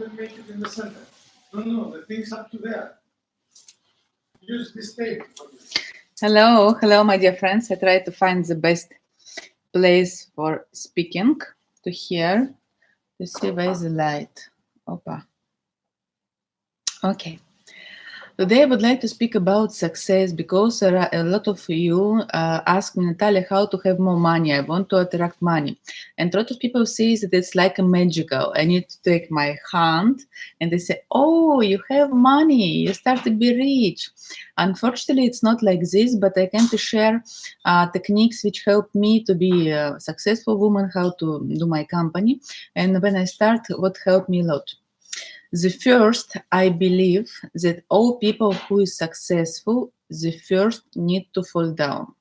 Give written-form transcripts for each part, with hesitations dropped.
and make it in the center. No, the thing's up to there. Use this table for this. Hello, my dear friends. I try to find the best place for speaking to hear, to see where is the light. Opa. Okay. Today I would like to speak about success because there are a lot of you ask me, Natalia, how to have more money. I want to attract money. And a lot of people say that it's like a magical. I need to take my hand and they say, oh, you have money. You start to be rich. Unfortunately, it's not like this, but I can to share techniques which help me to be a successful woman, how to do my company. And when I start, what helped me a lot. The first, I believe that all people who is successful, the first need to fall down.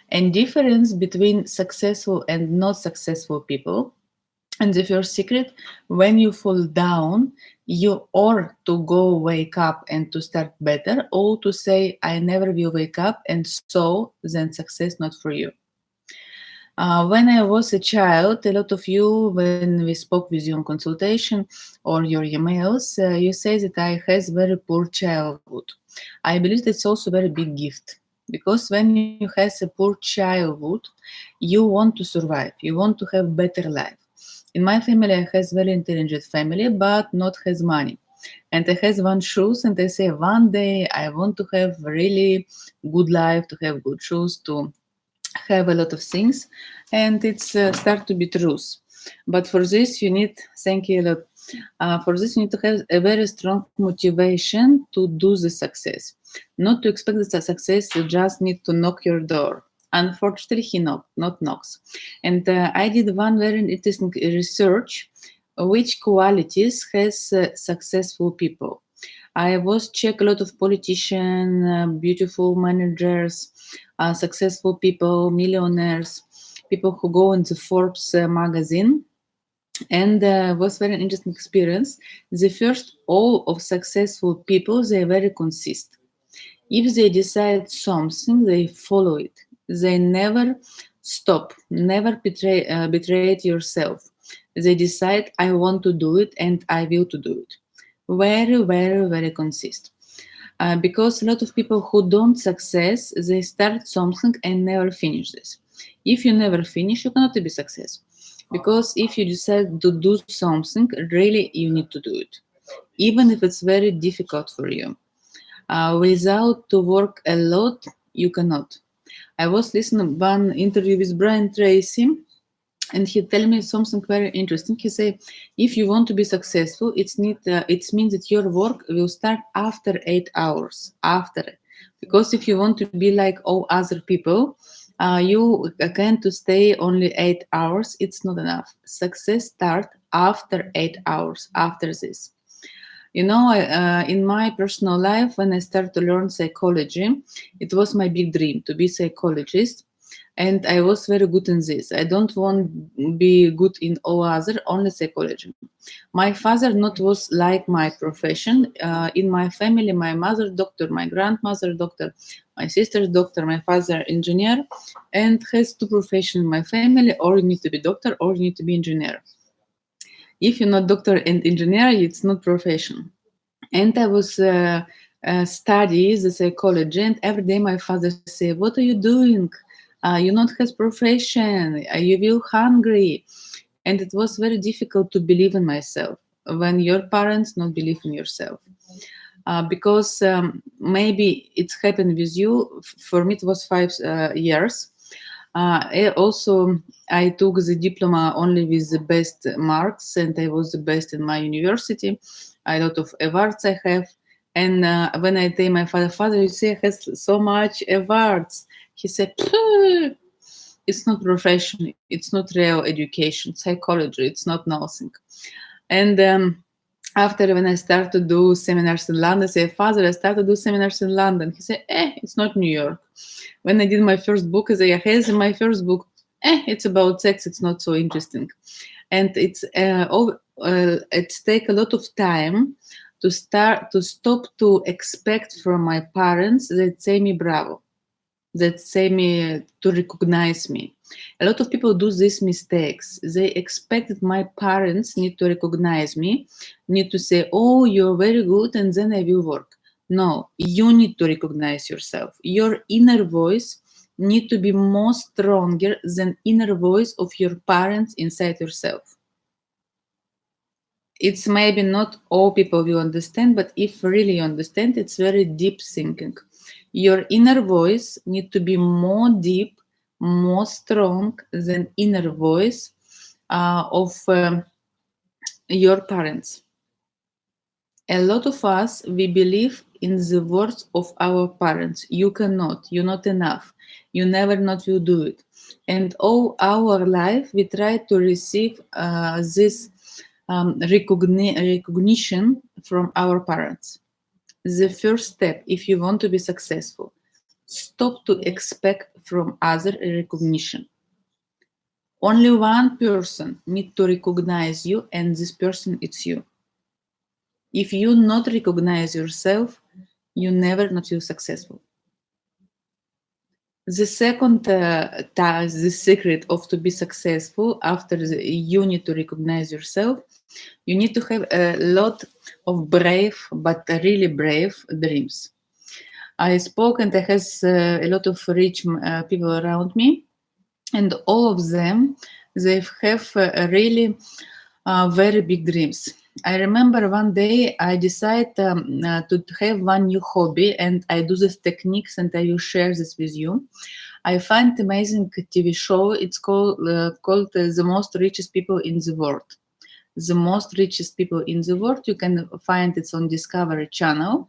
And difference between successful and not successful people. And the first secret, when you fall down, you or to go wake up and to start better, or to say, I never will wake up, and so then success not for you. When I was a child, a lot of you, when we spoke with you on consultation or your emails, you say that I has very poor childhood. I believe that's also very big gift because when you has a poor childhood, you want to survive, you want to have better life. In my family, I has very intelligent family, but not has money. And I has one shoes, and I say one day I want to have really good life, to have good shoes, to have a lot of things, and it's start to be truth. But for this you need, thank you a lot, for this you need to have a very strong motivation to do the success, not to expect that the success you just need to knock your door. Unfortunately he not knocks. And I did one very interesting research, which qualities has successful people. I was check a lot of politicians, beautiful managers, successful people, millionaires, people who go into Forbes magazine, and was very interesting experience. The first, all of successful people, they very consist. If they decide something, they follow it. They never stop, never betray it yourself. They decide, I want to do it and I will to do it. Very, very, very consist. Because a lot of people who don't success, they start something and never finish this. If you never finish, you cannot be success. Because if you decide to do something, really you need to do it, even if it's very difficult for you. Without to work a lot, you cannot. I was listening to one interview with Brian Tracy, and he tell me something very interesting. He say, if you want to be successful, it means that your work will start after 8 hours. After, because if you want to be like all other people, you can to stay only 8 hours. It's not enough. Success start after 8 hours. After this. You know, in my personal life, when I started to learn psychology, it was my big dream to be psychologist, and I was very good in this. I don't want to be good in all other, only psychology. My father not was like my profession. In my family, my mother doctor, my grandmother doctor, my sister doctor, my father engineer, and has two professions in my family: or you need to be doctor, or you need to be engineer. If you're not doctor and engineer, it's not profession. And I was study the psychology, and every day my father say, "What are you doing? You not has profession. You will hungry." And it was very difficult to believe in myself when your parents not believe in yourself. Because maybe it's happened with you. For me, it was 5 years. I took the diploma only with the best marks, and I was the best in my university. A lot of awards I have. And when I tell my father, you say, has so much awards. He said, it's not profession, it's not real education, psychology, it's not nothing. And after when I started to do seminars in London, I said, Father, I started to do seminars in London. He said, it's not New York. When I did my first book, I said, here's my first book. It's about sex, it's not so interesting. And it takes a lot of time to stop to expect from my parents that say me bravo. that say me to recognize me. A lot of people do these mistakes. They expect that my parents need to recognize me, need to say, "Oh, you're very good," and then I will work. No, you need to recognize yourself. Your inner voice need to be more stronger than inner voice of your parents inside yourself. It's maybe not all people will understand, but if really you understand, it's very deep thinking. Your inner voice need to be more deep, more strong than inner voice of your parents. A lot of us, we believe in the words of our parents. You cannot, you're not enough, you never not will do it. And all our life, we try to receive this recognition from our parents. The first step, if you want to be successful, stop to expect from other recognition. Only one person need to recognize you, and this person it's you. If you not recognize yourself, you never not feel successful. The second task, the secret of to be successful after you need to recognize yourself, you need to have a lot of brave, but really brave dreams. I spoke and I has a lot of rich people around me, and all of them, they have really very big dreams. I remember one day I decided to have one new hobby, and I do these techniques, and I will share this with you. I find amazing TV show. It's called The Most Richest People in the World. The Most Richest People in the World. You can find it on Discovery Channel.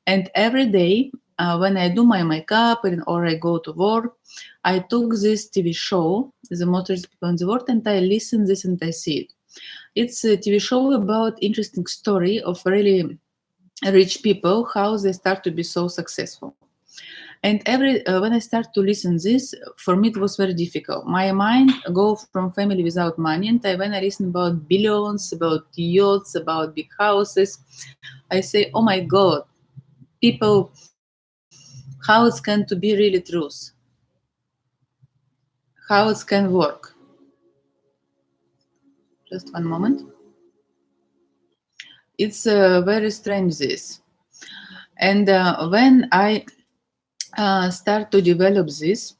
And every day when I do my makeup or I go to work, I took this TV show, The Most Richest People in the World, and I listen this and I see it. It's a TV show about interesting story of really rich people, how they start to be so successful. And every when I start to listen this, for me it was very difficult. My mind go from family without money, and when I listen about billions, about yachts, about big houses, I say, "Oh my God, people, how it can to be really truth? How it can work?" Just one moment. It's very strange this. And when I start to develop this,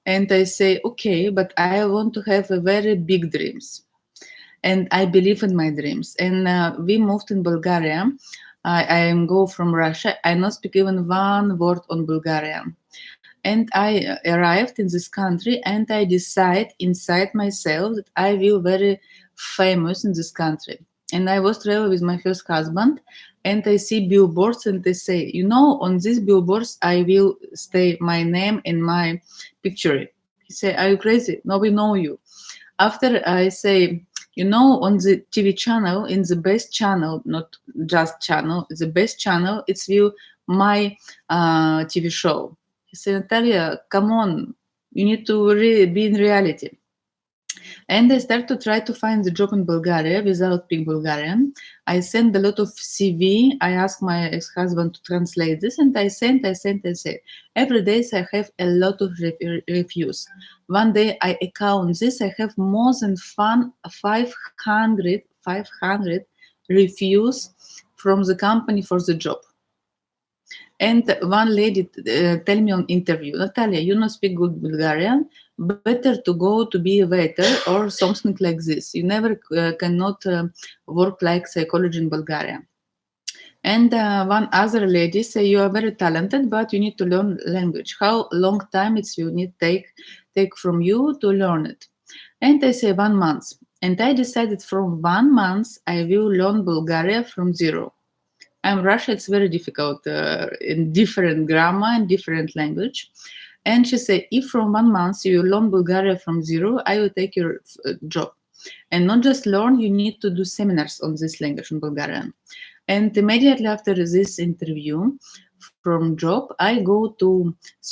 and I say, okay, but I want to have a very big dreams, and I believe in my dreams. And we moved in Bulgaria. I go from Russia. I not speak even one word on Bulgarian. And I arrived in this country, and I decide inside myself that I will very famous in this country. And I was traveling with my first husband, and I see billboards, and they say, on these billboards I will stay my name and my picture. He say, "Are you crazy? Nobody know you." After I say, on the TV channel, in the best channel, not just channel, the best channel, it's will my TV show. He said, "Natalia, come on, you need to really be in reality." And I start to try to find the job in Bulgaria without speaking Bulgarian. I send a lot of CV. I ask my ex-husband to translate this, and I send. Every day I have a lot of reviews. One day I account this. I have more than 500 reviews from the company for the job. And one lady tell me on interview, "Natalia, you not speak good Bulgarian. Better to go to be a waiter or something like this. You never cannot work like psychology in Bulgaria." And one other lady say, "You are very talented, but you need to learn language. How long time it's you need take from you to learn it?" And I say 1 month. And I decided from 1 month I will learn Bulgaria from zero. And Russia, it's very difficult in different grammar and different language. And she said, "If from 1 month you learn Bulgaria from zero, I will take your job. And not just learn, you need to do seminars on this language in Bulgarian." And immediately after this interview from job, I go to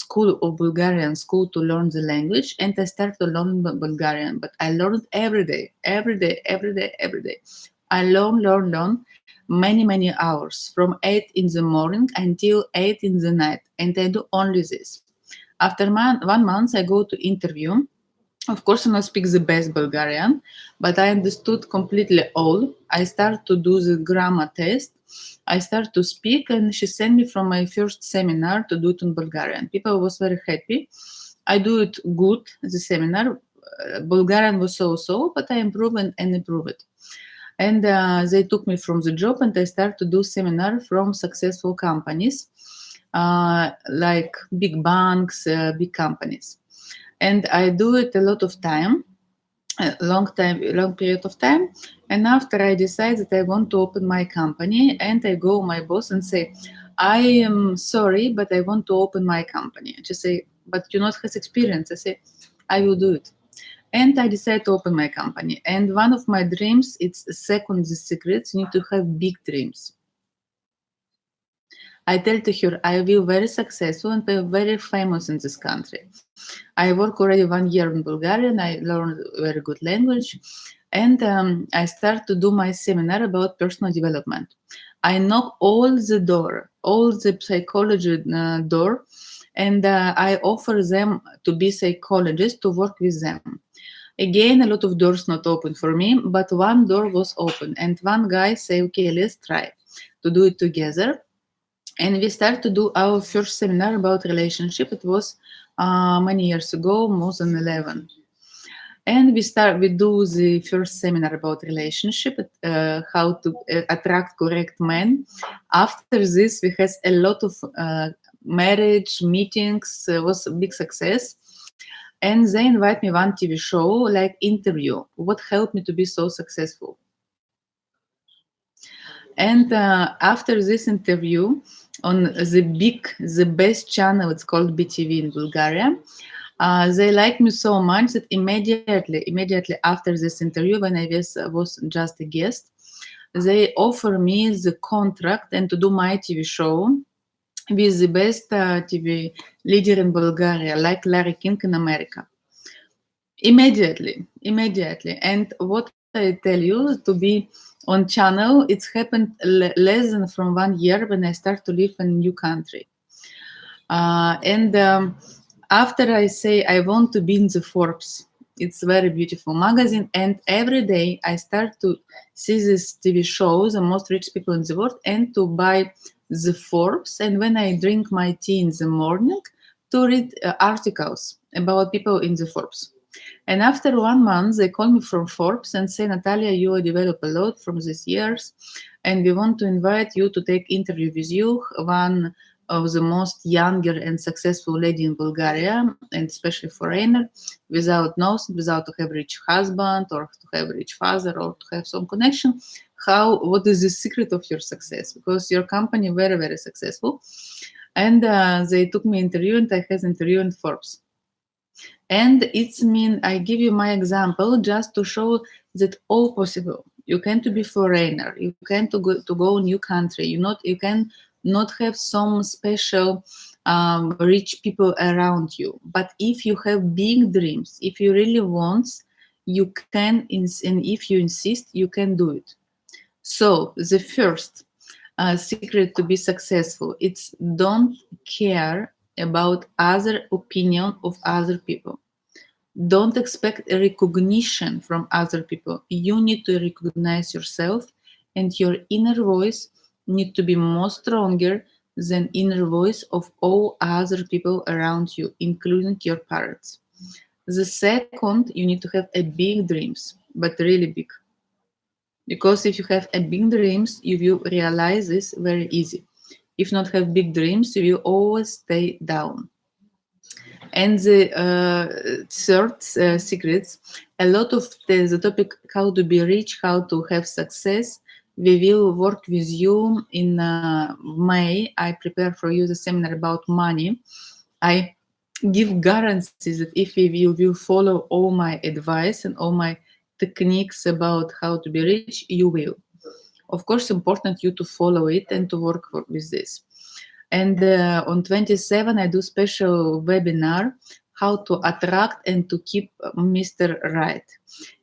school of Bulgarian school to learn the language, and I start to learn Bulgarian. But I learned every day, every day, every day, every day. I learn many hours from 8 in the morning until 8 in the night, and I do only this. After 1 month, I go to interview. Of course, I don't speak the best Bulgarian, but I understood completely all. I start to do the grammar test. I start to speak, and she sent me from my first seminar to do it in Bulgarian. People was very happy. I do it good, the seminar. Bulgarian was so, but I improve and improve it. And they took me from the job, and I start to do seminar from successful companies, like big banks, big companies. And I do it a lot of time, a long period of time. And after I decide that I want to open my company, and I go my boss and say, I am sorry, but I want to open my company. And she say, but you not has experience. I say, I will do it. And I decide to open my company. And one of my dreams, it's second the secrets, you need to have big dreams. I tell to her, I will be very successful and be very famous in this country. I work already 1 year in Bulgaria, and I learned very good language. And I start to do my seminar about personal development. I knock all the psychology door, and I offer them to be psychologists to work with them. Again, a lot of doors not open for me, but one door was open, and one guy say, okay, let's try to do it together. And we start to do our first seminar about relationship. It was many years ago, more than 11. And we do the first seminar about relationship, how to attract correct men. After this, we had a lot of marriage meetings. Was a big success. And they invite me one TV show, like interview. What helped me to be so successful? And after this interview, on the best channel, it's called BTV in Bulgaria, they liked me so much that immediately after this interview, when I was just a guest, they offer me the contract and to do my TV show with the best TV leader in Bulgaria, like Larry King in America. Immediately. And what I tell you, to be on channel, it's happened less than from 1 year when I start to live in a new country. And after I say I want to be in the Forbes, it's a very beautiful magazine, and every day I start to see these TV shows, the most rich people in the world, and to buy the Forbes. And when I drink my tea in the morning, to read articles about people in the Forbes. And after 1 month, they call me from Forbes and say, Natalia, you developed a lot from these years, and we want to invite you to take interview with you, one of the most younger and successful lady in Bulgaria, and especially foreigner, without to have rich husband or to have rich father or to have some connection. What is the secret of your success? Because your company very, very successful. And they took me interview, and I had interview in Forbes. And I give you my example just to show that all possible. You can to be foreigner. You can to go new country. You can not have some special rich people around you. But if you have big dreams, if you really want, you can, and if you insist, you can do it. So the first secret to be successful, it's don't care about other opinion of other people. Don't expect a recognition from other people. You need to recognize yourself, and your inner voice need to be more stronger than inner voice of all other people around you, including your parents. The second, you need to have a big dreams, but really big. Because if you have a big dreams, you will realize this very easy. If not have big dreams, you will always stay down. And the third secrets, a lot of the topic how to be rich, how to have success, we will work with you in May. I prepare for you the seminar about money. I give guarantees that if you will follow all my advice and all my techniques about how to be rich, you will. Of course, important you to follow it and to work with this. And on 27, I do special webinar, how to attract and to keep Mr. Right.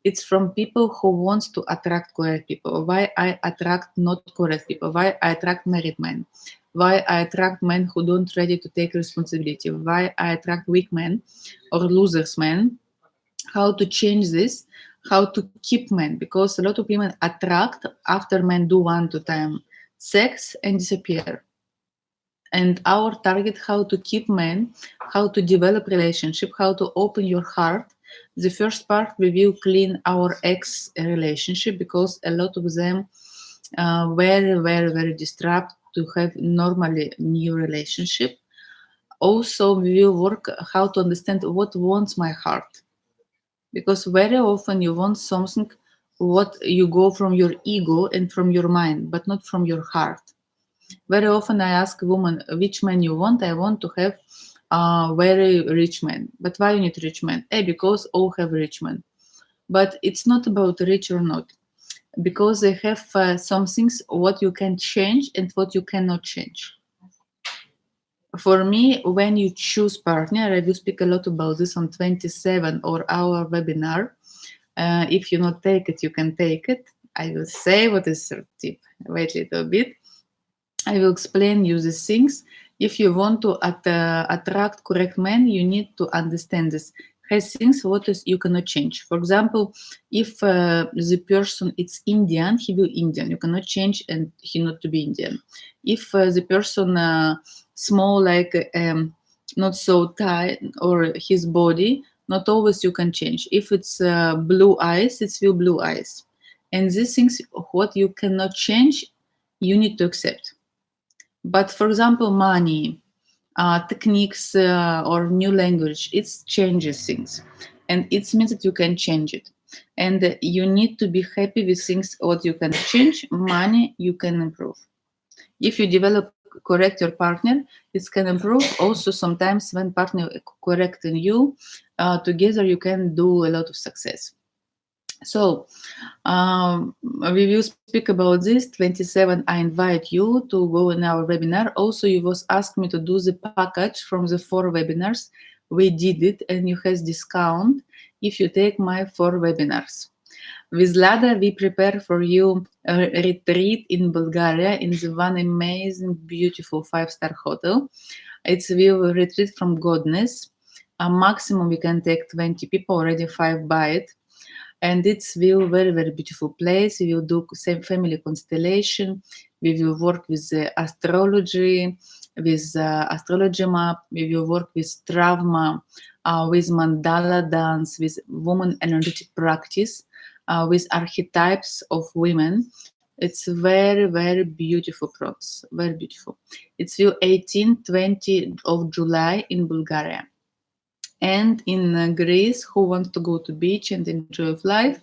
It's from people who wants to attract correct people. Why I attract not correct people? Why I attract married men? why I attract men who don't ready to take responsibility, why I attract weak men or losers men, how to change this, how to keep men, because a lot of women attract after men do one to time sex and disappear. And our target, how to keep men, how to develop relationship, how to open your heart. The first part, we will clean our ex relationship, because a lot of them very disrupt to have normally new relationship. Also, we will work how to understand what wants my heart, because very often you want something what you go from your ego and from your mind, but not from your heart. Very often I ask a woman, which man you want? I want to have a very rich man. But why you need rich man? Because all have rich men. But it's not about rich or not, because they have some things what you can change and what you cannot change. For me, when you choose partner, I will speak a lot about this on 27 or our webinar. If you not take it, you can take it. I will say what is the tip. Wait a little bit. I will explain you these things. If you want to attract correct man, you need to understand this. Has things what is you cannot change. For example, if the person is Indian, he will Indian. You cannot change and he not to be Indian. If the person small like not so tight or his body, not always you can change. If it's blue eyes, it's will blue eyes. And these things what you cannot change, you need to accept. But for example, money, techniques, or new language, it changes things, and it means that you can change it. And you need to be happy with things what you can change. Money you can improve. If you develop correct your partner, it can improve. Also, sometimes when partner correct in you, together you can do a lot of success. So we will speak about this 27. I invite you to go in our webinar. Also, you was asked me to do the package from the 4 webinars. We did it, and you has discount if you take my 4 webinars. With Lada, we prepare for you a retreat in Bulgaria in the one amazing, beautiful 5-star hotel. It's will retreat from Godness. A maximum we can take 20 people, already 5 buy it. And it's will very beautiful place. We will do same family constellation. We will work with the astrology, with astrology map. We will work with trauma, with mandala dance, with woman energetic practice, with archetypes of women. It's very beautiful process. Very beautiful. It's will 18-20 of July in Bulgaria. And in Greece, who wants to go to beach and enjoy of life,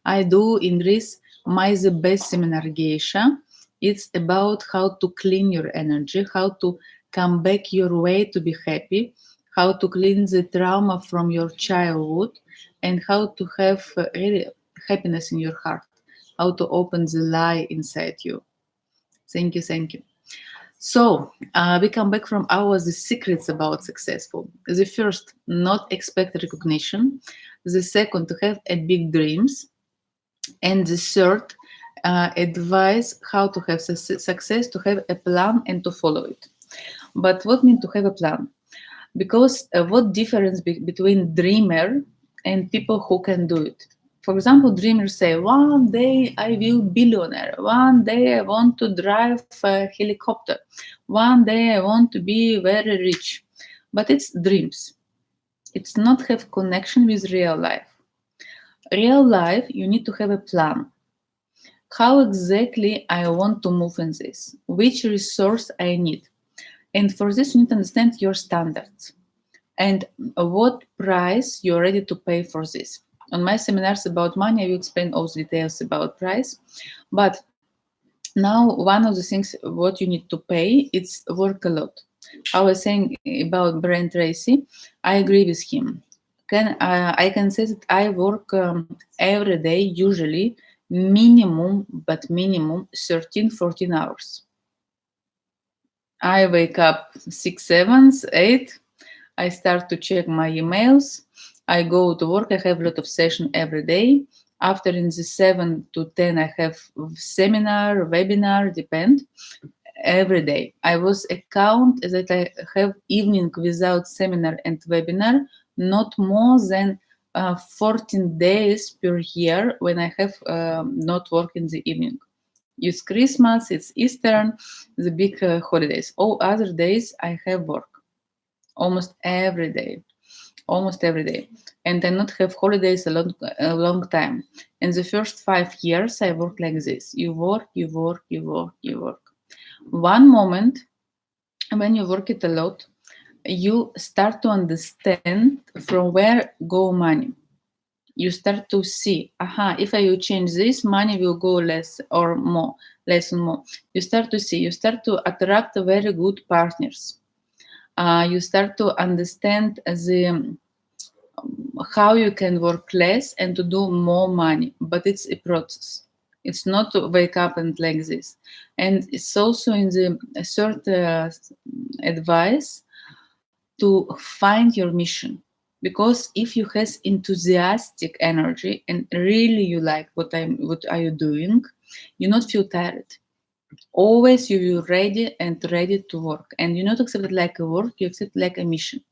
I do in Greece my the best seminar Geisha. It's about how to clean your energy, how to come back your way to be happy, how to clean the trauma from your childhood, and how to have really happiness in your heart, how to open the lie inside you. Thank you. So we come back from the secrets about successful. The first, not expect recognition. The second, to have a big dreams. And the third, advise how to have success, to have a plan and to follow it. But what means to have a plan? Because what difference between dreamer and people who can do it? For example, dreamers say, one day I will be billionaire. One day I want to drive a helicopter. One day I want to be very rich. But it's dreams. It's not have connection with real life. Real life, you need to have a plan. How exactly I want to move in this? Which resource I need? And for this, you need to understand your standards and what price you're ready to pay for this. On my seminars about money, I will explain all the details about price. But now, one of the things what you need to pay, it's work a lot. I was saying about Brian Tracy, I agree with him. I can say that I work every day, usually minimum 13-14 hours. I wake up 6, 7, 8. I start to check my emails. I go to work. I have a lot of sessions every day. After in the 7 to 10, I have seminar, webinar, depend. every day. I was account that I have evening without seminar and webinar, not more than 14 days per year when I have not work in the evening. It's Christmas, it's Easter, the big holidays. All other days I have work almost every day, and I not have holidays a long time. In the first 5 years, I work like this. You work, you work, you work, you work. One moment when you work it a lot, you start to understand from where go money. You start to see, if I will change this, money will go less or more, less and more. You start to see, you start to attract very good partners. You start to understand the how you can work less and to do more money, but it's a process. It's not to wake up and like this. And it's also in the third advice to find your mission. Because if you have enthusiastic energy and really you like what are you doing, you not feel tired. Always you will ready to work, and you not accept it like a work, you accept it like a mission.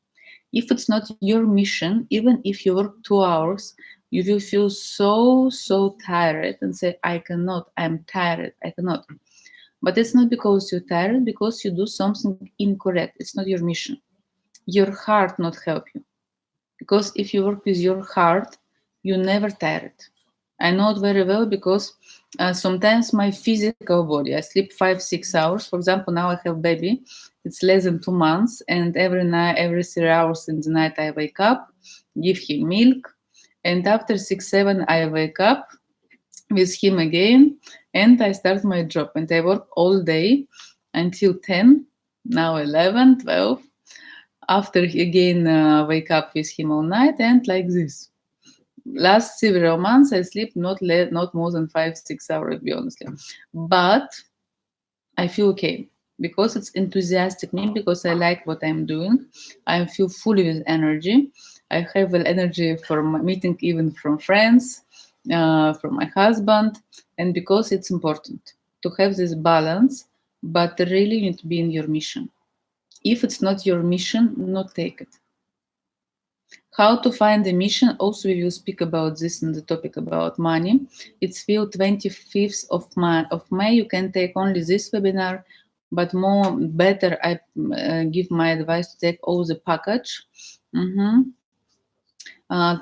If it's not your mission, even if you work 2 hours, you will feel so tired and say, I'm tired, I cannot. But it's not because you're tired, because you do something incorrect. It's not your mission. Your heart not help you. Because if you work with your heart, you never tired. I know it very well because sometimes my physical body, I sleep 5-6 hours. For example, now I have baby, it's less than 2 months, and every night, every 3 hours in the night, I wake up, give him milk, and after 6-7, I wake up with him again, and I start my job, and I work all day until 10, now 11, 12. After again wake up with him all night, and like this. Last several months, I sleep not more than 5-6 hours, to be honestly. But I feel okay because it's enthusiastic me, because I like what I'm doing. I feel fully with energy. I have energy for my meeting, even from friends, from my husband, and because it's important to have this balance, but really you need to be in your mission. If it's not your mission, not take it. How to find the mission? Also, we will speak about this in the topic about money. It's till 25th of May. You can take only this webinar, but better I give my advice to take all the package.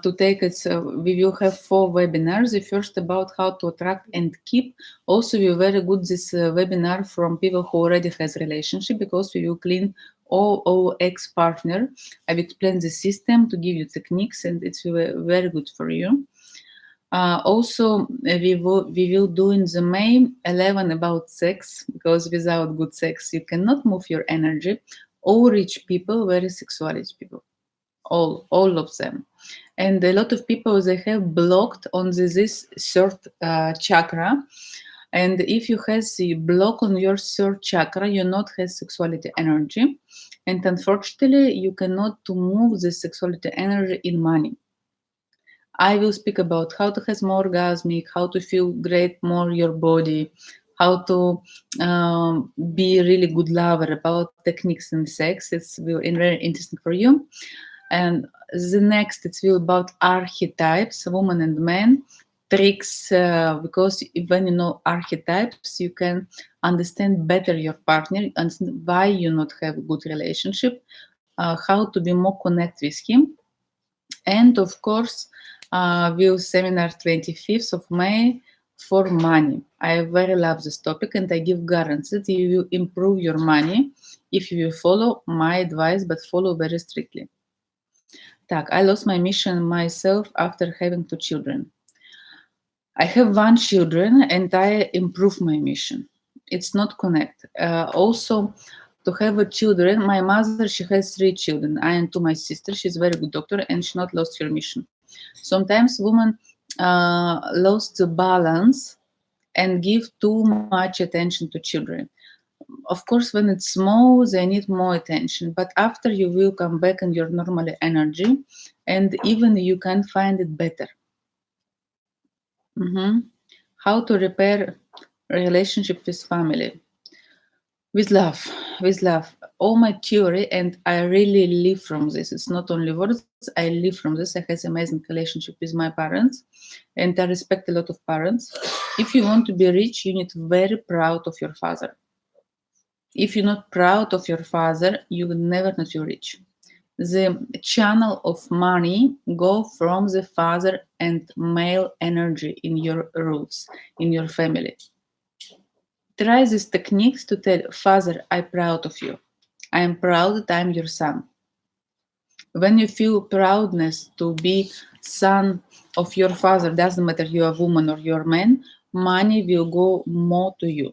To take it, we will have 4 webinars. The first about how to attract and keep. Also, we very good this webinar from people who already has relationship, because we will clean all ex-partner. I will explain the system to give you techniques, and it's very good for you. Also, we will do in the May 11 about sex, because without good sex, you cannot move your energy. All rich people, very sexuality people. All of them, and a lot of people, they have blocked on this third chakra, and if you have the block on your third chakra, you not have sexuality energy, and unfortunately you cannot to move the sexuality energy in money. I will speak about how to have more orgasmic, how to feel great more your body, how to be really good lover, about techniques in sex. It's very interesting for you. And the next, it's will about archetypes, woman and man, tricks, because when you know archetypes, you can understand better your partner, understand why you not have a good relationship, how to be more connect with him. And of course, will seminar 25th of May for money. I very love this topic, and I give guarantee that you will improve your money if you will follow my advice, but follow very strictly. I lost my mission myself after having 2 children. I have 1 children, and I improve my mission. It's not connect. Also, to have a children, my mother, she has 3 children. I and 2 my sister. She's a very good doctor, and she not lost her mission. Sometimes women lost the balance and give too much attention to children. Of course, when it's small, they need more attention, but after you will come back in your normal energy, and even you can find it better. How to repair relationship with family. With love, with love. All my theory, and I really live from this. It's not only words, I live from this. I have amazing relationship with my parents, and I respect a lot of parents. If you want to be rich, you need to be very proud of your father. If you're not proud of your father, you will never not be rich. The channel of money go from the father and male energy in your roots, in your family. Try these techniques to tell father, I'm proud of you. I am proud that I'm your son. When you feel proudness to be son of your father, doesn't matter you're a woman or you're a man, money will go more to you.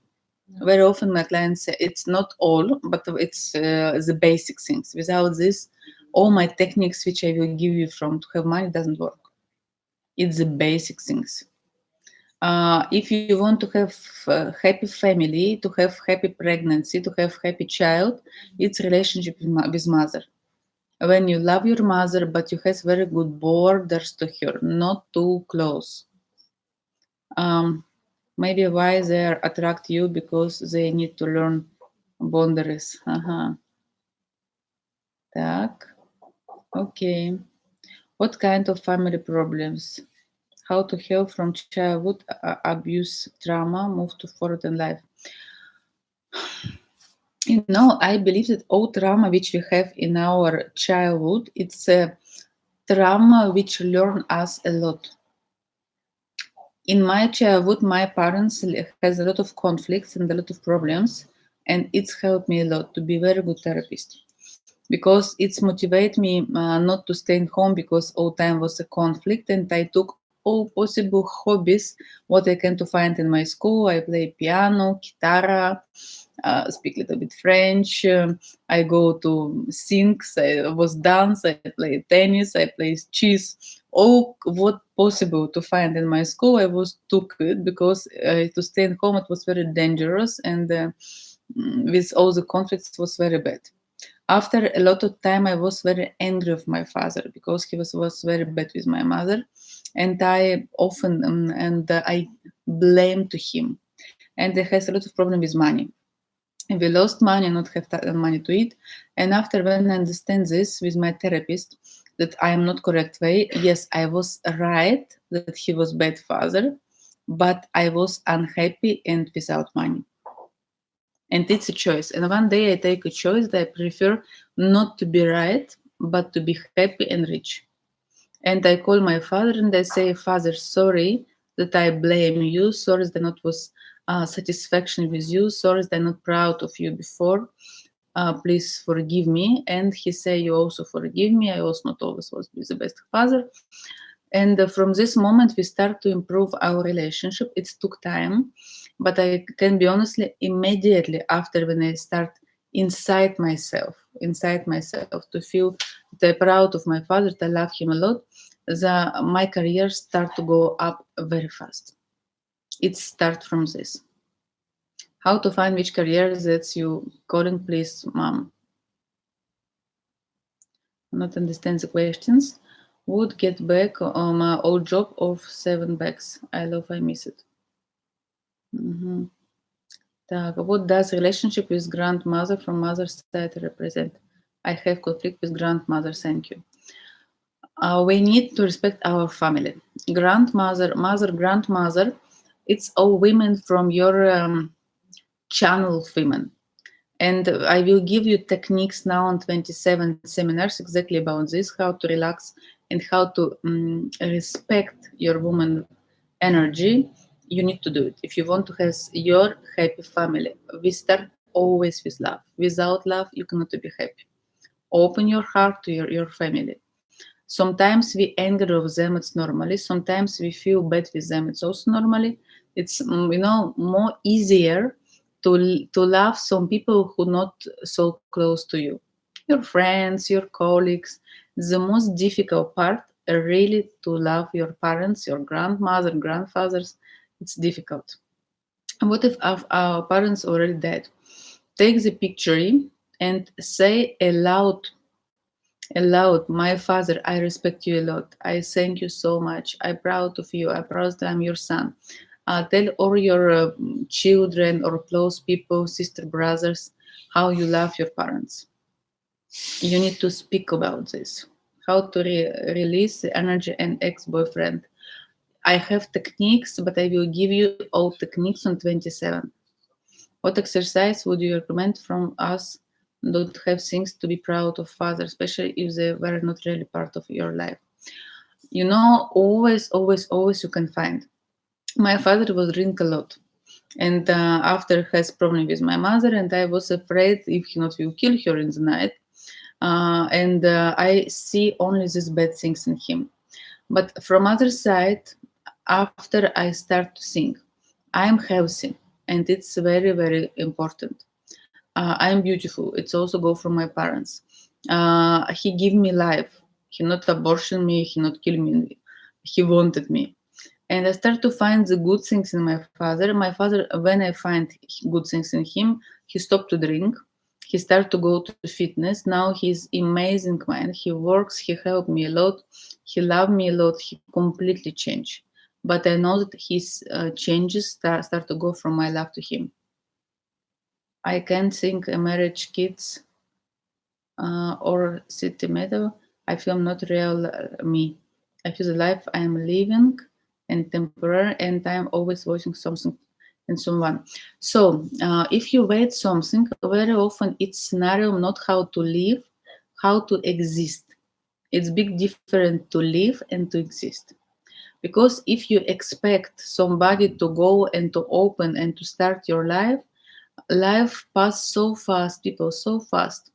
Very often my clients say it's not all, but it's the basic things. Without this, all my techniques which I will give you from to have money doesn't work. It's the basic things. If you want to have a happy family, to have happy pregnancy, to have happy child, it's relationship with mother. When you love your mother, but you have very good borders to her, not too close. Um, Maybe why they attract you because they need to learn boundaries. Ага. Так. Okay. What kind of family problems? How to heal from childhood abuse trauma, move to forward in life. I believe that all trauma which we have in our childhood, it's a trauma which learn us a lot. In my childhood, my parents has a lot of conflicts and a lot of problems, and it's helped me a lot to be very good therapist because it's motivate me not to stay in home because all time was a conflict, and I took all possible hobbies what I can to find in my school. I play piano, guitar, speak a little bit French. I go to sing. I was dance. I play tennis. I play chess. All what possible to find in my school, I was took it because to stay at home it was very dangerous, and with all the conflicts was very bad. After a lot of time, I was very angry with my father because he was very bad with my mother, and I often and I blamed to him, and he has a lot of problem with money. And we lost money, not have money to eat. And after when I understand this with my therapist that I am not correct way, yes, I was right that he was bad father, but I was unhappy and without money. And it's a choice. And one day I take a choice that I prefer not to be right, but to be happy and rich. And I call my father and I say, Father, sorry that I blame you. Sorry that I not was satisfaction with you. Sorry that I'm not proud of you before. Please forgive me. And he say, you also forgive me. I also not always was the best father. And from this moment, we start to improve our relationship. It took time, but I can be honestly, immediately after when I start inside myself, to feel that I'm proud of my father, that I love him a lot, my career start to go up very fast. It start from this. How to find which career that you calling, please, mom. Not understand the questions. Would get back on my old job of 7 bags. I miss it. Мгм. Так, what does relationship with grandmother from mother's side represent? I have conflict with grandmother, thank you. We need to respect our family. Grandmother, mother, grandmother, it's all women from your channel of women. And I will give you techniques now on 27 seminars exactly about this, how to relax and how to respect your woman energy. You need to do it. If you want to have your happy family, we start always with love. Without love, you cannot be happy. Open your heart to your family. Sometimes we angry with them, it's normally. Sometimes we feel bad with them, it's also normally. It's more easier to love some people who not so close to you, your friends, your colleagues. The most difficult part really to love your parents, your grandmother, grandfathers. It's difficult. And what if our parents already dead? Take the picture and say aloud, my father, I respect you a lot. I thank you so much. I'm proud of you. I'm proud that I'm your son. Tell all your children or close people, sister, brothers, how you love your parents. You need to speak about this. How to release the energy and ex-boyfriend. I have techniques, but I will give you all techniques on 27. What exercise would you recommend from us? Don't have things to be proud of, father, especially if they were not really part of your life. You know, always you can find. My father was drink a lot, and after has problem with my mother, and I was afraid if he not will kill her in the night. And I see only these bad things in him. But from other side, after I start to think, I am healthy, and it's very important. I am beautiful. It's also go from my parents. He give me life. He not abortion me. He not kill me. He wanted me. And I start to find the good things in my father. My father, when I find good things in him, he stopped to drink. He started to go to fitness. Now he's amazing man. He works. He helped me a lot. He loved me a lot. He completely changed. But I know that his changes start to go from my love to him. I can't think a marriage, kids, or sentimental. I feel not real me. I feel the life I am living and temporary, and I am always watching something and someone. So, if you wait something, very often it's scenario not how to live, how to exist. It's big different to live and to exist. Because if you expect somebody to go and to open and to start your life pass so fast, people, so fast.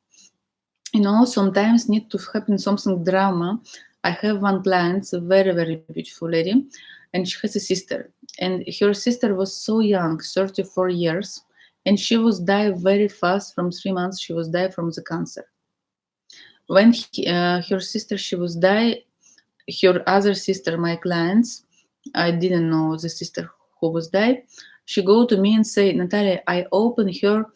Sometimes need to happen something drama. I have one client, a very beautiful lady, and she has a sister, and her sister was so young, 34 years, and she was died very fast. From 3 months she was died from the cancer. When her sister she was died, her other sister, my clients, I didn't know the sister who was died, she go to me and say, Natalia, I open her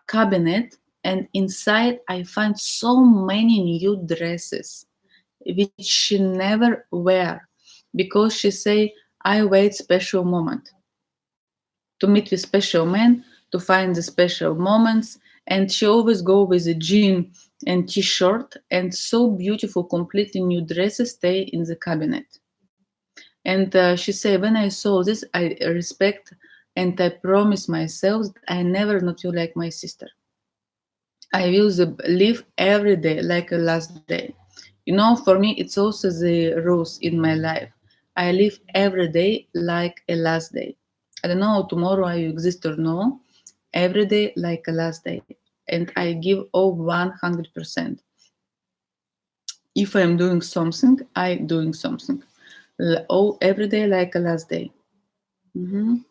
cabinet, and inside I find so many new dresses which she never wear, because she say, I wait special moment to meet with special men, to find the special moments, and she always go with a jean and t-shirt, and so beautiful completely new dresses stay in the cabinet. And she said, when I saw this, I respect and I promise myself that I never not you like my sister. I will live every day like a last day. For me, it's also the rules in my life. I live every day like a last day. I don't know tomorrow I exist or no. Every day like a last day. And I give all 100%. If I'm doing something, I doing something. Every day like a last day. Mhm.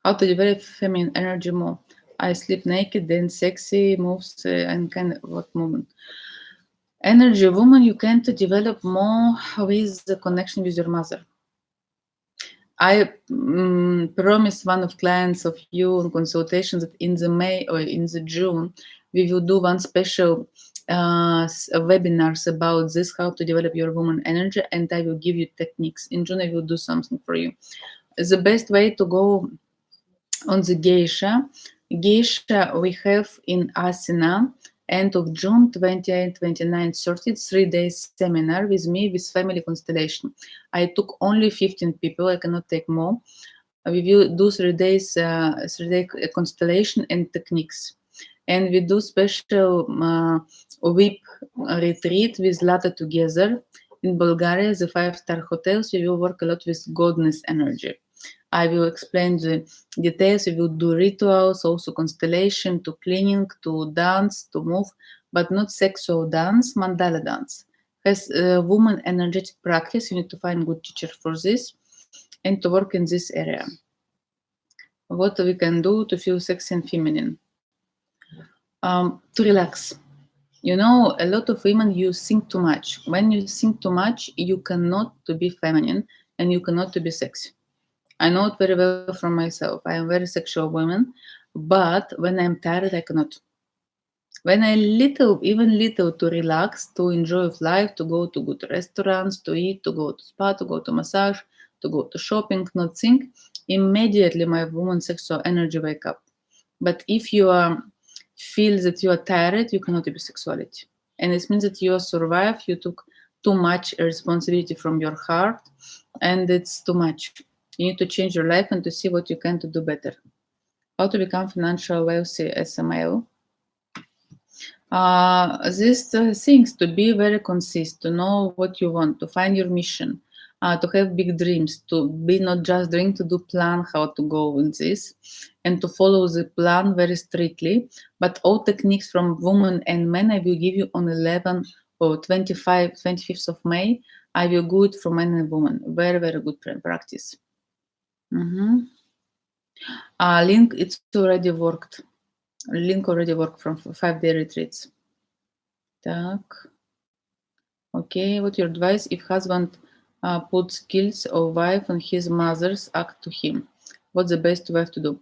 How to develop feminine energy more? I sleep naked, then sexy moves and kind of what movement. Energy woman, you can to develop more with the connection with your mother. I promised one of clients of you on consultation that in the May or in the June, we will do one special webinars about this, how to develop your woman energy, and I will give you techniques. In June, I will do something for you. The best way to go on the geisha we have in Asina, end of June 28, 29, 30, 3 days seminar with me with family constellation. I took only 15 people, I cannot take more. We will do 3 days 3-day constellation and techniques, and we do special VIP retreat with Lata together in Bulgaria, the 5-star hotels. We will work a lot with goddess energy. I will explain the details. We will do rituals, also constellation, to cleaning, to dance, to move, but not sexual dance, mandala dance. As a woman energetic practice, you need to find good teacher for this and to work in this area. What we can do to feel sexy and feminine? To relax. A lot of women, you think too much. When you think too much, you cannot to be feminine and you cannot to be sexy. I know it very well from myself. I am a very sexual woman, but when I'm tired, I cannot. When I even little to relax, to enjoy life, to go to good restaurants, to eat, to go to spa, to go to massage, to go to shopping, not think, immediately my woman sexual energy wake up. But if you feel that you are tired, you cannot be sexuality. And it means that you survive, you took too much responsibility from your heart, and it's too much. You need to change your life and to see what you can to do better. How to become financial wealthy as a male. These things, to be very consistent, to know what you want, to find your mission, to have big dreams, to be not just doing, to do plan how to go in this, and to follow the plan very strictly. But all techniques from women and men I will give you on 11 or 25th of May. I will do it for men and women. Very, very good practice. Link, it's already worked. Link already worked from 5-day retreats. Так. Okay, what your advice if husband puts guilt of wife and his mother's act to him? What's the best wife to do?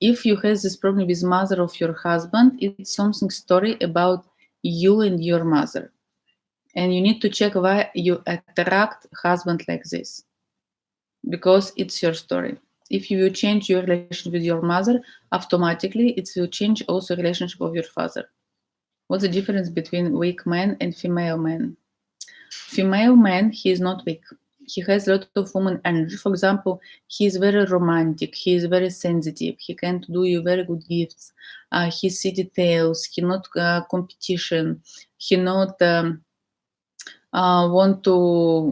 If you have this problem with mother of your husband, it's something story about you and your mother. And you need to check why you attract husband like this. Because it's your story. If you will change your relationship with your mother, automatically it will change also relationship of your father. What's the difference between weak man and female man? Female man, he is not weak. He has a lot of woman energy. For example, he is very romantic. He is very sensitive. He can do you very good gifts. He see details. He not competition. He not want to.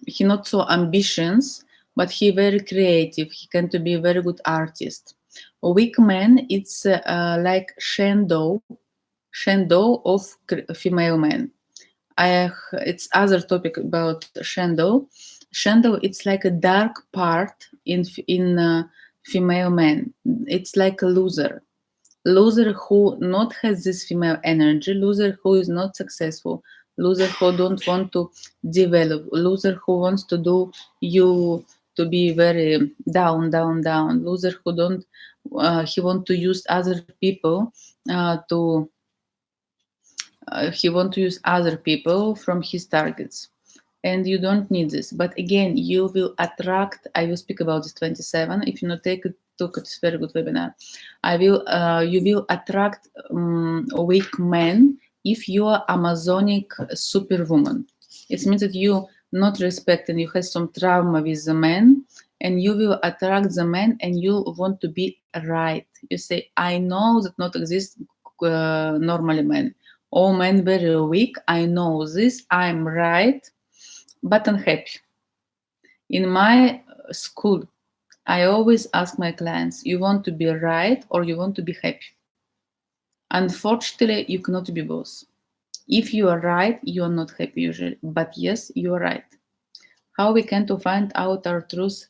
He not so ambitious, but he very creative. He can to be a very good artist. A weak man, it's like shadow of female man. It's other topic about shadow. Shadow, it's like a dark part in female man. It's like a loser who not has this female energy, loser who is not successful, loser who don't want to develop, loser who wants to do you to be very down, loser who don't he want to use other people to he want to use other people from his targets, and you don't need this. But again, you will attract. I will speak about this 27. If you not take it, took it, it's very good webinar. You will attract weak men if you are Amazonic superwoman. It means that you not respect and you have some trauma with the men, and you will attract the men, and you want to be right. You say, I know that not exist normally men. All men very weak. I know this. I'm right, but unhappy. In my school, I always ask my clients, you want to be right or you want to be happy? Unfortunately, you cannot be both. If you are right, you are not happy usually. But yes, you are right. How we can to find out our truth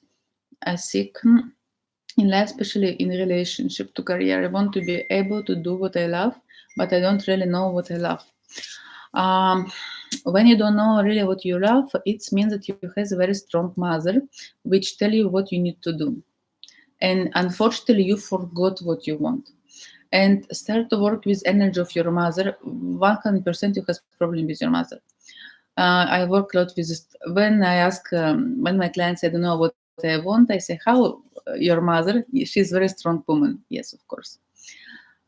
as sick in life, especially in relationship to career. I want to be able to do what I love, but I don't really know what I love. When you don't know really what you love, it means that you have a very strong mother, which tell you what you need to do. And unfortunately, you forgot what you want. And start to work with energy of your mother. 100% you have problem with your mother. I work a lot with this. When I ask, when my clients say, I don't know what I want, I say, how your mother? She's a very strong woman. Yes, of course.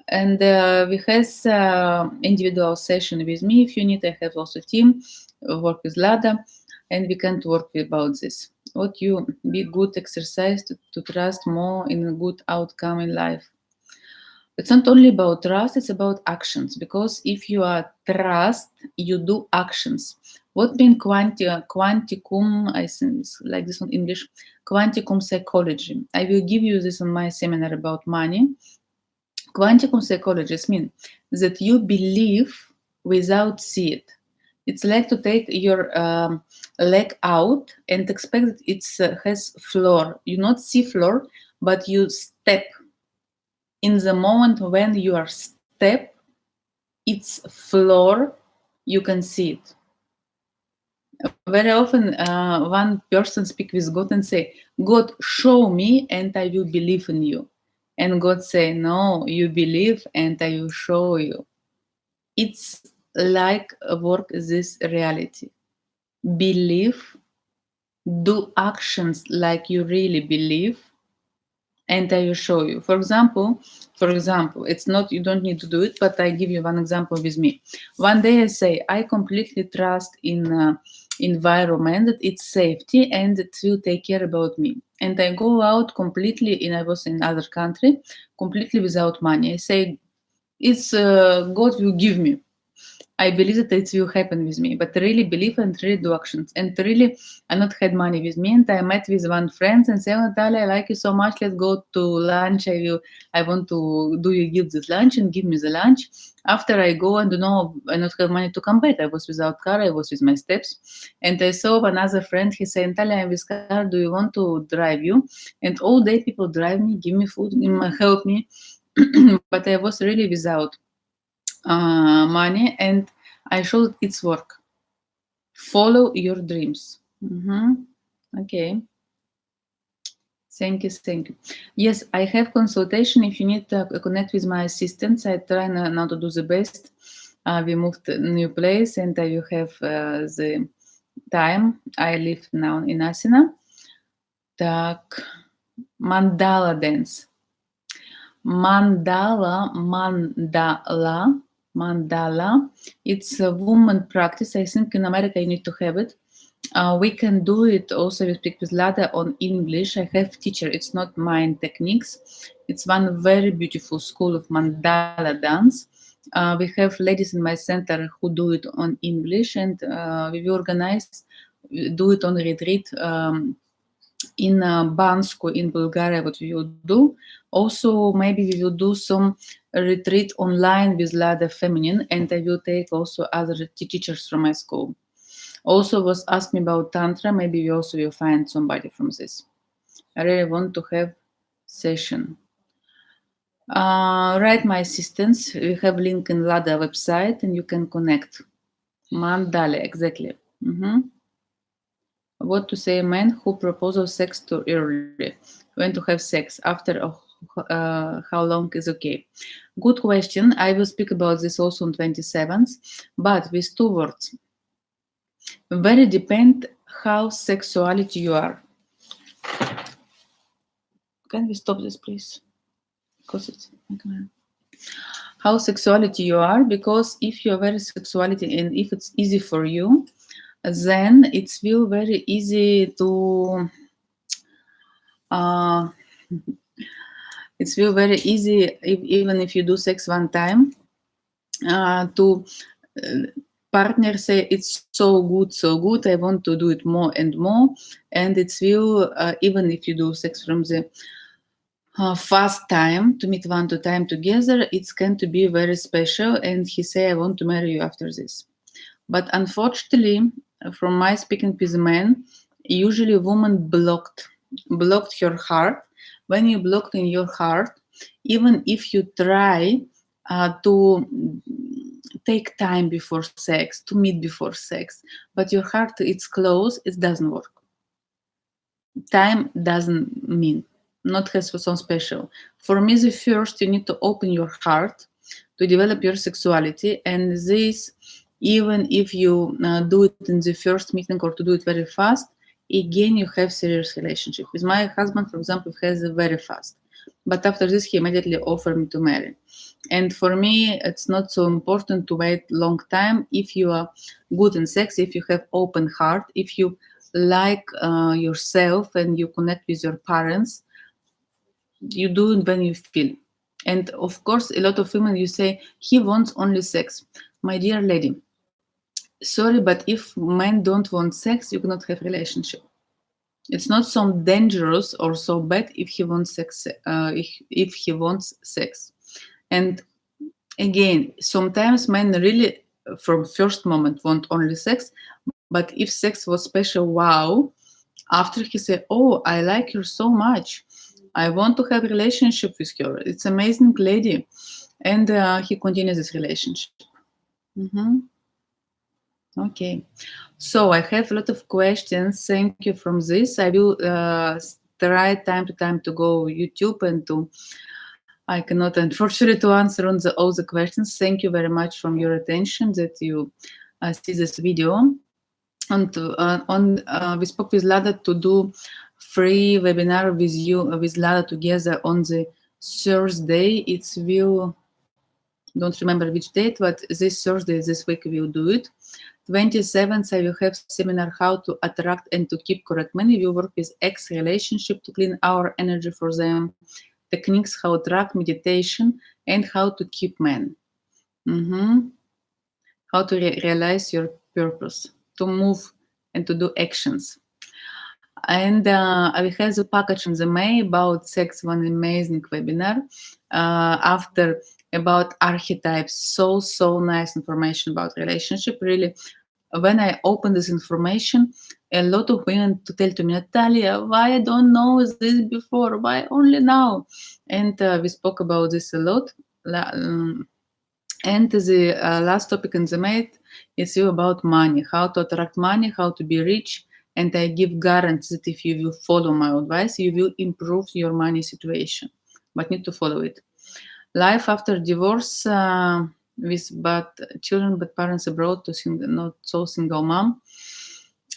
And we have individual session with me. If you need, I have also team work with Lada, and we can work about this. What you be good exercise to trust more in a good outcome in life. It's not only about trust, it's about actions. Because if you are trust, you do actions. What means quanticum, I think it's like this in English, quanticum psychology. I will give you this on my seminar about money. Quantum psychologists mean that you believe without see it. It's like to take your leg out and expect that it has floor. You not see floor, but you step. In the moment when you are step, it's floor, you can see it. Very often one person speak with God and say, God, show me and I will believe in you. And God say, no, you believe and I will show you. It's like work this reality. Believe, do actions like you really believe, and I will show you. For example, it's not, you don't need to do it, but I give you one example with me. One day I say, I completely trust in environment, that it's safety and it will take care about me. And I go out completely, and I was in other country, completely without money. I say, it's God will give me. I believe that it will happen with me, but really believe and really do actions. And really, I not had money with me, and I met with one friend and said, "Oh, Natalia, I like you so much. Let's go to lunch. I want to do you give this lunch and give me the lunch." After I go and I not have money to come back. I was without car. I was with my steps, and I saw another friend. He said, "Natalia, I'm with car. Do you want to drive you?" And all day people drive me, give me food, help me, but I was really without money, and I showed its work. Follow your dreams. Okay. Thank you. Yes, I have consultation. If you need to connect with my assistants, I try now to do the best. We moved to a new place, and I will have the time. I live now in Asina. Так, mandala dance. Mandala. It's a woman practice. I think in America you need to have it. We can do it also. We speak with Lada on English. I have teacher. It's not mine techniques. It's one very beautiful school of mandala dance. We have ladies in my center who do it on English, and we will do it on retreat in Bansko in Bulgaria. What we will do. Also, maybe we will do some retreat online with Lada Feminine, and I will take also other teachers from my school. Also was asked me about Tantra. Maybe we also will find somebody from this. I really want to have session. Write my assistants. We have link in Lada website, and you can connect. Mandala, exactly. What to say a man who proposes sex too early? When to have sex? After how long is okay? Good question. I will speak about this also on 27th, but with two words. Very depend how sexuality you are. Can we stop this, please? Because it's how sexuality you are. Because if you are very sexuality and if it's easy for you, then it's will very easy to. It's will very easy even if you do sex one time to. Partner say it's so good, I want to do it more and more, and it's will even if you do sex from the fast time to meet one to time together, it's going to be very special, and he say I want to marry you after this. But unfortunately, from my speaking with men, usually a woman blocked her heart. When you blocked in your heart, even if you try to take time before sex, to meet before sex, but your heart it's closed, it doesn't work. Time doesn't mean, not has some special. For me, the first you need to open your heart to develop your sexuality, and this, even if you do it in the first meeting or to do it very fast, again you have serious relationship. With my husband, for example, has a very fast, but after this he immediately offered me to marry. And for me, it's not so important to wait long time. If you are good in sex, if you have open heart, if you like yourself and you connect with your parents, you do it when you feel. And of course, a lot of women, you say, he wants only sex. My dear lady, sorry, but if men don't want sex, you cannot have relationship. It's not so dangerous or so bad if he wants sex. If he wants sex, and again, sometimes men really, from first moment, want only sex. But if sex was special, wow! After he said, "Oh, I like her so much. I want to have a relationship with her. It's amazing lady," and he continues this relationship. Okay, so I have a lot of questions. Thank you from this. I will try time to time to go YouTube and to. I cannot, unfortunately, to answer on all the questions. Thank you very much from your attention that you see this video. And we spoke with Lada to do free webinar with you, with Lada together on the Thursday. It's will don't remember which date, but this Thursday, this week we'll do it. 27th, I will have seminar how to attract and to keep correct men. We will work with ex relationship to clean our energy for them, techniques how to attract, meditation, and how to keep men. How to realize your purpose, to move and to do actions. And I will have the package in the May about sex, one amazing webinar. After about archetypes, so nice information about relationship. Really, when I open this information, a lot of women to tell to me, Natalia, why I don't know this before? Why only now? And we spoke about this a lot. And the last topic in the May is about money, how to attract money, how to be rich. And I give guarantee that if you will follow my advice, you will improve your money situation, but need to follow it. Life after divorce with but children but parents abroad to not so single mom.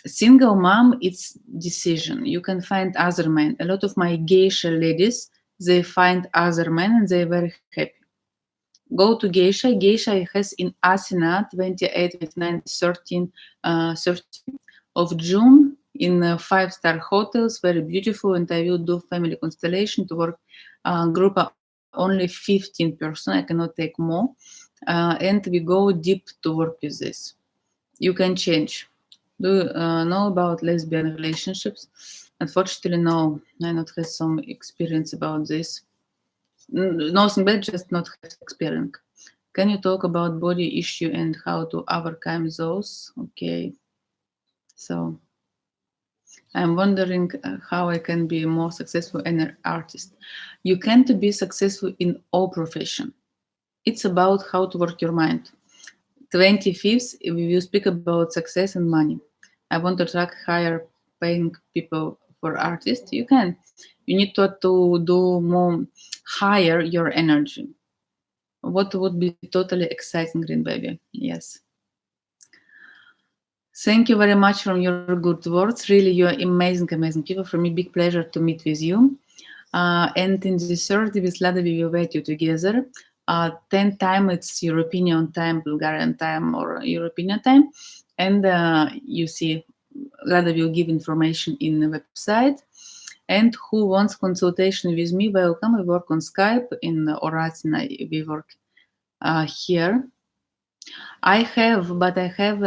Single mom, it's decision. You can find other men. A lot of my geisha ladies, they find other men and they're very happy. Go to Geisha. Geisha has in Asina 28, 29, 13 of June in 5-star hotels, very beautiful. And I will do family constellation to work group of only 15 person. I cannot take more. And we go deep to work with this. You can change. Do you know about lesbian relationships? Unfortunately, no. I not have some experience about this. Nothing bad, just not have experience. Can you talk about body issue and how to overcome those? Okay. So I'm wondering how I can be more successful as an artist. You can't be successful in all profession. It's about how to work your mind. 25th, we will speak about success and money. I want to attract higher paying people for artists. You can. You need to do more higher your energy. What would be totally exciting, Green Baby? Yes. Thank you very much for your good words. Really, you're amazing people. For me, big pleasure to meet with you. And in the Thursday with Lada, we will wait you together. 10 time, it's European time, Bulgarian time, or European time. And you see, Lada will give information in the website. And who wants consultation with me, welcome. We work on Skype in Oratina. We work here. I have,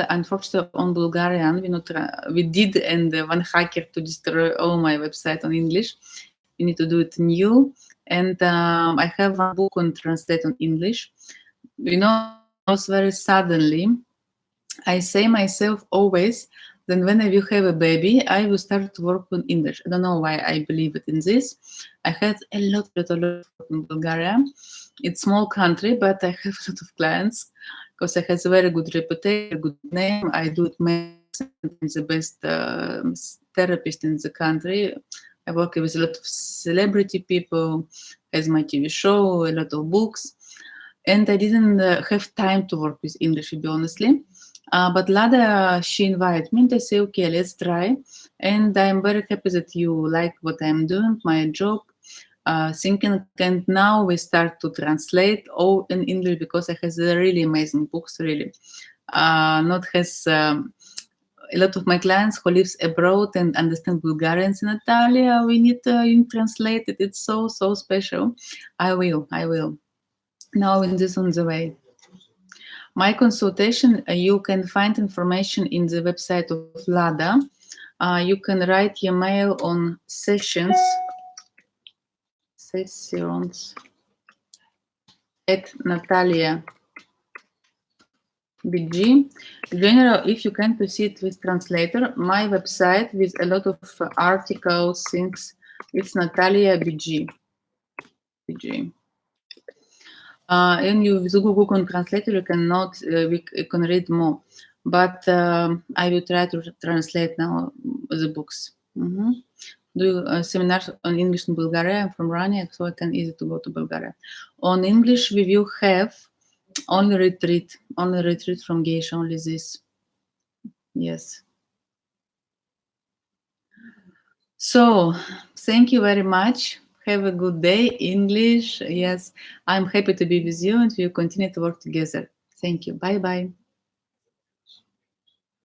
unfortunately, on Bulgarian. We did, and one hacker to destroy all my website on English. You need to do it new. And I have one book on translate on English. Very suddenly, I say myself always, then when I will have a baby, I will start to work on English. I don't know why I believe it in this. I had a lot of work in Bulgaria. It's a small country, but I have a lot of clients because I have a very good reputation, good name. I do it the best therapist in the country. I work with a lot of celebrity people, has my TV show, a lot of books. And I didn't have time to work with English, to be honestly. But Lada, she invited me and I say, okay, let's try. And I'm very happy that you like what I'm doing, my job, thinking. And now we start to translate all in English because I have really amazing books, really. Not has a lot of my clients who lives abroad and understand Bulgarians. Natalia, we need to translate it. It's so special. I will. Now in this on the way. My consultation, you can find information in the website of Lada. You can write your mail on sessions at Natalia BG. General, if you can proceed with translator, my website with a lot of articles, things, it's Natalia BG. And you with Google Translator, you cannot, we can read more. But I will try to translate now the books. Do seminars on English in Bulgaria. I'm from Romania, so I can easy to go to Bulgaria. On English, we will have only retreat from Geisha, only this. Yes. So, thank you very much. Have a good day. English. Yes, I'm happy to be with you and we'll continue to work together. Thank you. Bye bye.